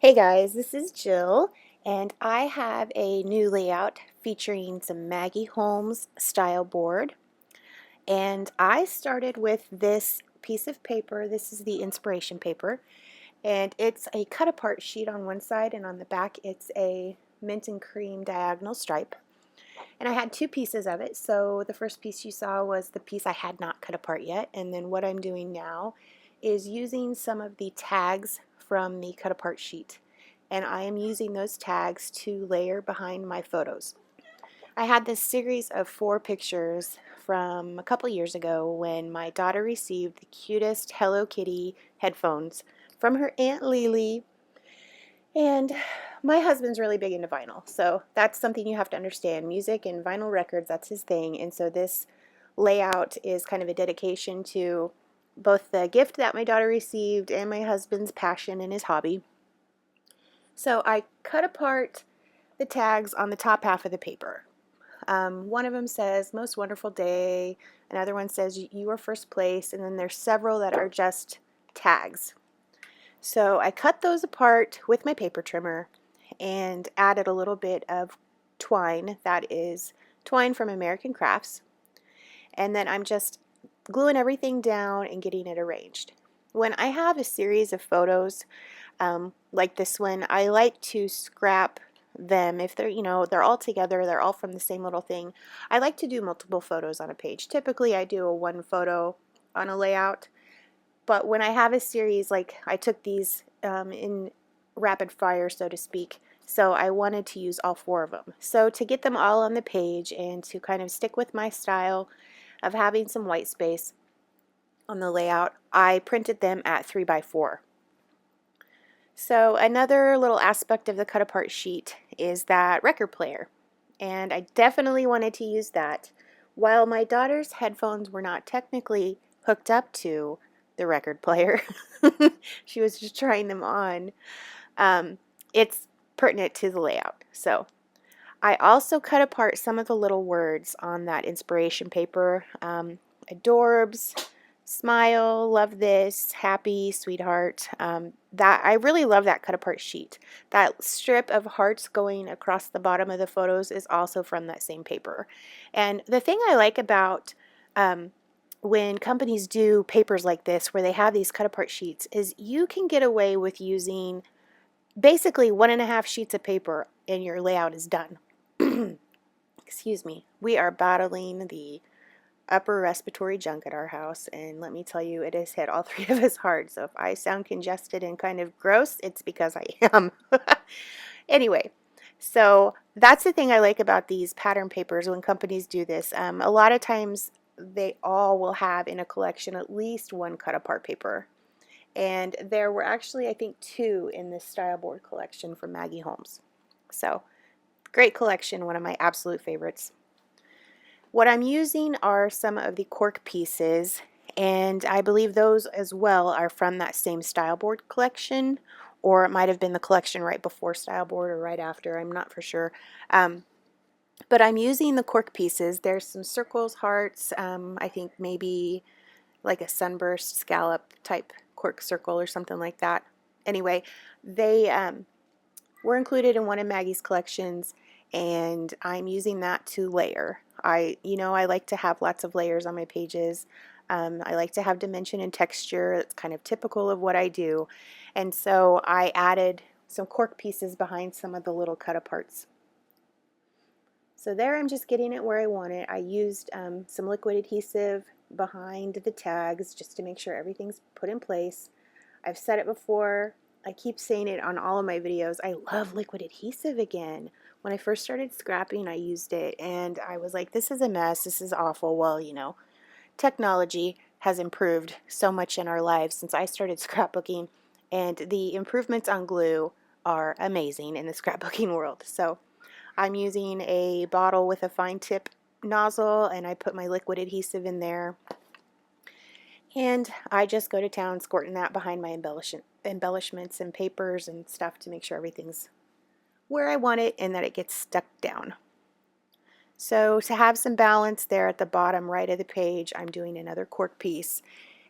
Hey guys, this is Jill, and I have a new layout featuring some Maggie Holmes style board. And I started with this piece of paper. This is the inspiration paper, and it's a cut apart sheet on one side, and on the back it's a mint and cream diagonal stripe. And I had two pieces of it. So the first piece you saw was the piece I had not cut apart yet, and then what I'm doing now is using some of the tags from the cut apart sheet, and I am using those tags to layer behind my photos. I had this series of 4 pictures from a couple years ago when my daughter received the cutest Hello Kitty headphones from her Aunt Lily, and my husband's really big into vinyl, so that's something you have to understand. Music and vinyl records, that's his thing, and so this layout is kind of a dedication to both the gift that my daughter received and my husband's passion and his hobby. So I cut apart the tags on the top half of the paper. One of them says most wonderful day, another one says you are first place, and then there's several that are just tags. So I cut those apart with my paper trimmer and added a little bit of twine, that is twine from American Crafts, and then I'm just gluing everything down and getting it arranged. When I have a series of photos like this one, I like to scrap them. If they're all together, they're all from the same little thing. I like to do multiple photos on a page. Typically I do a one photo on a layout, but when I have a series, like I took these in rapid fire, so to speak, so I wanted to use all 4 of them. So to get them all on the page and to kind of stick with my style of having some white space on the layout, I printed them at 3x4. So another little aspect of the cut apart sheet is that record player, and I definitely wanted to use that. While my daughter's headphones were not technically hooked up to the record player, she was just trying them on, it's pertinent to the layout. So I also cut apart some of the little words on that inspiration paper. Adorbs, smile, love this, happy, sweetheart. That I really love that cut apart sheet. That strip of hearts going across the bottom of the photos is also from that same paper. And the thing I like about when companies do papers like this where they have these cut apart sheets is you can get away with using basically 1.5 sheets of paper and your layout is done. Excuse me. We are battling the upper respiratory junk at our house, and let me tell you, it has hit all 3 of us hard. So if I sound congested and kind of gross, it's because I am. Anyway, so that's the thing I like about these pattern papers when companies do this. A lot of times they all will have in a collection at least one cut apart paper. And there were actually, I think, 2 in this Styleboard collection from Maggie Holmes. So great collection, one of my absolute favorites. What I'm using are some of the cork pieces, and I believe those as well are from that same Styleboard collection, or it might have been the collection right before Styleboard or right after, I'm not for sure. But I'm using the cork pieces. There's some circles, hearts, I think maybe like a sunburst scallop type cork circle or something like that. Anyway, they were included in one of Maggie's collections, and I'm using that to layer. I like to have lots of layers on my pages. I like to have dimension and texture. It's kind of typical of what I do. And so I added some cork pieces behind some of the little cut aparts. So there I'm just getting it where I want it. I used some liquid adhesive behind the tags just to make sure everything's put in place. I've said it before. I keep saying it on all of my videos. I love liquid adhesive again. When I first started scrapping, I used it, and I was like, this is a mess. This is awful. Well, technology has improved so much in our lives since I started scrapbooking, and the improvements on glue are amazing in the scrapbooking world. So I'm using a bottle with a fine tip nozzle, and I put my liquid adhesive in there. And I just go to town squirting that behind my embellishments and papers and stuff to make sure everything's where I want it and that it gets stuck down. So to have some balance there at the bottom right of the page, I'm doing another cork piece.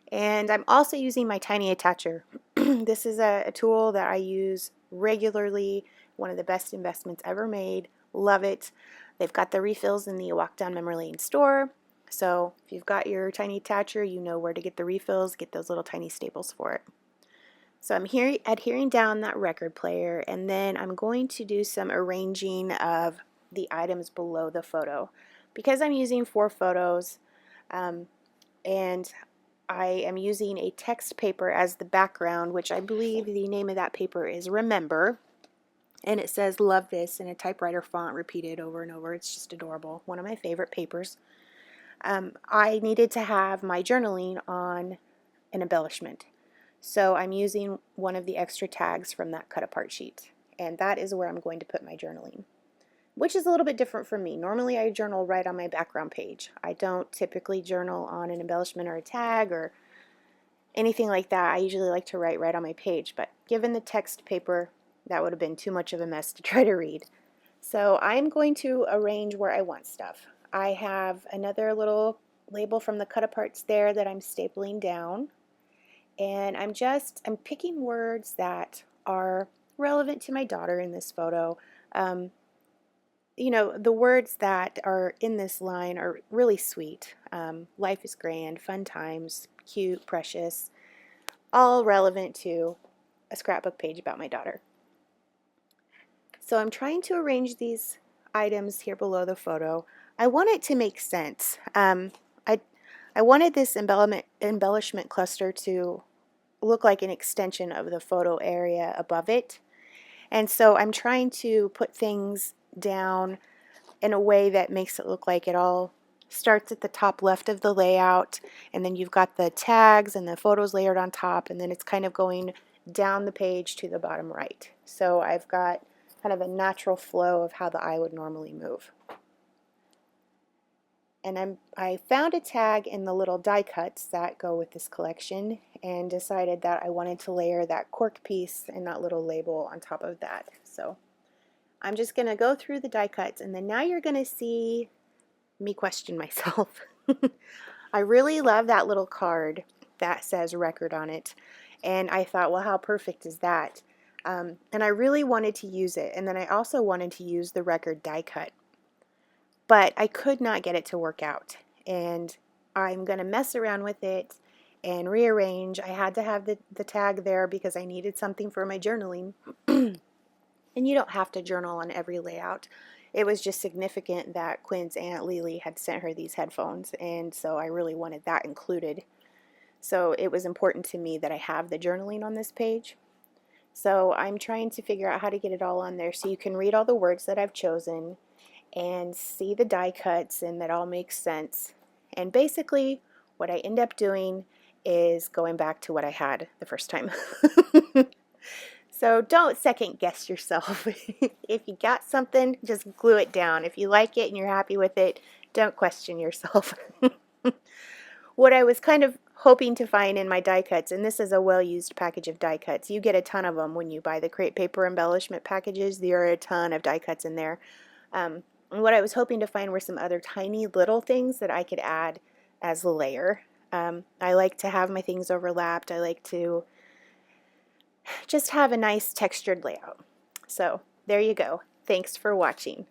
And I'm also using my tiny attacher. This is a tool that I use regularly. One of the best investments ever made. Love it. They've got the refills in the Walk Down Memory Lane store. So if you've got your tiny attacher, you know where to get the refills, get those little tiny staples for it. So I'm here adhering down that record player, and then I'm going to do some arranging of the items below the photo. Because I'm using 4 photos, and I am using a text paper as the background, which I believe the name of that paper is Remember. And it says "Love This" in a typewriter font repeated over and over. It's just adorable. One of my favorite papers. I needed to have my journaling on an embellishment. So I'm using one of the extra tags from that cut apart sheet. And that is where I'm going to put my journaling, which is a little bit different from me. Normally I journal right on my background page. I don't typically journal on an embellishment or a tag or anything like that. I usually like to write right on my page, but given the text paper, that would have been too much of a mess to try to read. So I'm going to arrange where I want stuff. I have another little label from the cut aparts there that I'm stapling down, and I'm picking words that are relevant to my daughter in this photo. You know, the words that are in this line are really sweet. Life is grand, fun times, cute, precious, all relevant to a scrapbook page about my daughter. So I'm trying to arrange these items here below the photo. I want it to make sense. I wanted this embellishment cluster to look like an extension of the photo area above it. And so I'm trying to put things down in a way that makes it look like it all starts at the top left of the layout, and then you've got the tags and the photos layered on top, and then it's kind of going down the page to the bottom right. So I've got kind of a natural flow of how the eye would normally move. And I found a tag in the little die cuts that go with this collection and decided that I wanted to layer that cork piece and that little label on top of that. So I'm just going to go through the die cuts, and then now you're going to see me question myself. I really love that little card that says record on it, and I thought, well, how perfect is that? And I really wanted to use it, and then I also wanted to use the record die cut, but I could not get it to work out, and I'm going to mess around with it and rearrange. I had to have the tag there because I needed something for my journaling. And you don't have to journal on every layout. It was just significant that Quinn's Aunt Lily had sent her these headphones, and so I really wanted that included. So it was important to me that I have the journaling on this page. So I'm trying to figure out how to get it all on there so you can read all the words that I've chosen and see the die cuts, and that all makes sense. And basically what I end up doing is going back to what I had the first time. So don't second guess yourself. If you got something, just glue it down. If you like it and you're happy with it, don't question yourself. What I was kind of hoping to find in my die cuts, and this is a well-used package of die cuts. You get a ton of them when you buy the Crate Paper embellishment packages. There are a ton of die cuts in there. And what I was hoping to find were some other tiny little things that I could add as a layer. I like to have my things overlapped. I like to just have a nice textured layout. So there you go. Thanks for watching.